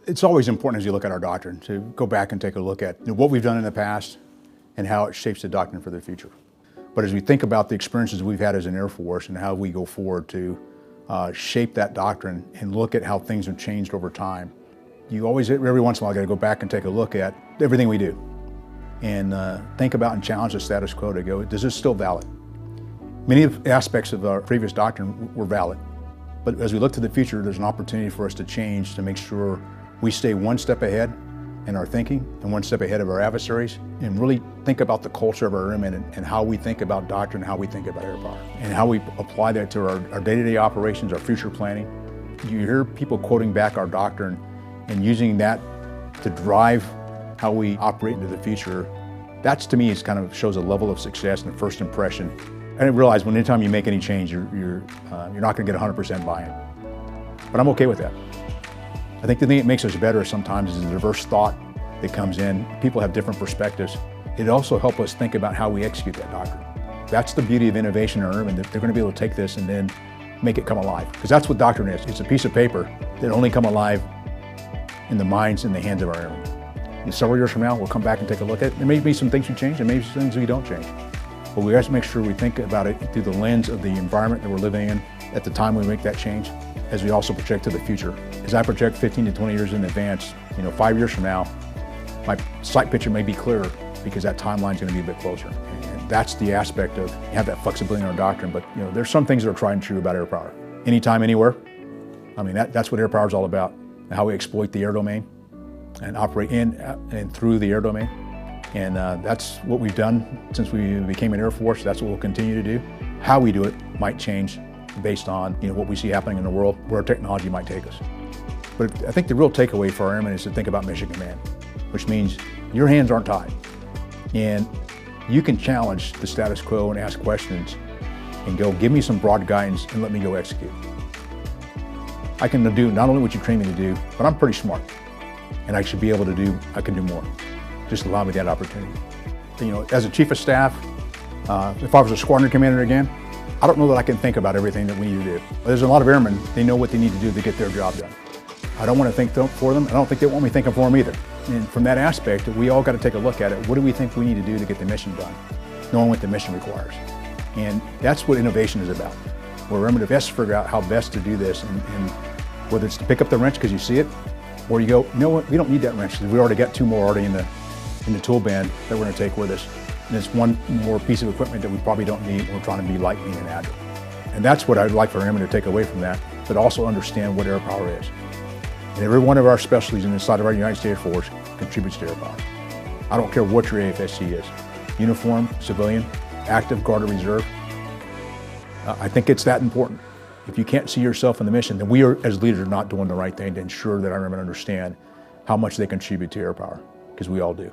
It's always important as you look at our doctrine to go back and take a look at what we've done in the past and how it shapes the doctrine for the future. But as we think about the experiences we've had as an Air Force and how we go forward to shape that doctrine and look at how things have changed over time, you always, every once in a while, got to go back and take a look at everything we do and think about and challenge the status quo to go, is this still valid? Many of the aspects of our previous doctrine were valid, but as we look to the future, there's an opportunity for us to change to make sure we stay one step ahead in our thinking and one step ahead of our adversaries and really think about the culture of our airmen and how we think about doctrine, how we think about air power, and how we apply that to our day-to-day operations, our future planning. You hear people quoting back our doctrine and using that to drive how we operate into the future. That's, to me, is kind of shows a level of success and a first impression. I didn't realize when anytime you make any change, you're not going to get 100% buy-in. But I'm okay with that. I think the thing that makes us better sometimes is the diverse thought that comes in. People have different perspectives. It also helps us think about how we execute that doctrine. That's the beauty of innovation in our airmen, that they're going to be able to take this and then make it come alive. Because that's what doctrine is. It's a piece of paper that only come alive in the minds and the hands of our airmen. And several years from now, we'll come back and take a look at it. There may be some things we change, and maybe some things we don't change. But we have to make sure we think about it through the lens of the environment that we're living in at the time we make that change, as we also project to the future. As I project 15 to 20 years in advance, 5 years from now, my sight picture may be clearer because that timeline's going to be a bit closer. And that's the aspect of, you have that flexibility in our doctrine, but there's some things that are tried and true about air power. Anytime, anywhere. I mean, that's what air power is all about, and how we exploit the air domain and operate in and through the air domain. And that's what we've done since we became an Air Force. That's what we'll continue to do. How we do it might change based on what we see happening in the world, where technology might take us. But I think the real takeaway for our airmen is to think about mission command, which means your hands aren't tied. And you can challenge the status quo and ask questions and go, give me some broad guidance and let me go execute. I can do not only what you train me to do, but I'm pretty smart. And I should be able to do, I can do more. Just allow me that opportunity. As a chief of staff, if I was a squadron commander again, I don't know that I can think about everything that we need to do. There's a lot of airmen, they know what they need to do to get their job done. I don't want to think for them. I don't think they want me thinking for them either. And from that aspect, we all got to take a look at it. What do we think we need to do to get the mission done? Knowing what the mission requires. And that's what innovation is about. We're airmen to best figure out how best to do this, and whether it's to pick up the wrench because you see it, or you go, you know what, we don't need that wrench because we already got two more already in the tool band that we're going to take with us. And it's one more piece of equipment that we probably don't need. We're trying to be light, mean, and agile. And that's what I'd like for airmen to take away from that, but also understand what air power is. And every one of our specialties inside of our United States Air Force contributes to air power. I don't care what your AFSC is, uniform, civilian, active, guard, or reserve. I think it's that important. If you can't see yourself in the mission, then we are, as leaders, are not doing the right thing to ensure that our airmen understand how much they contribute to air power, because we all do.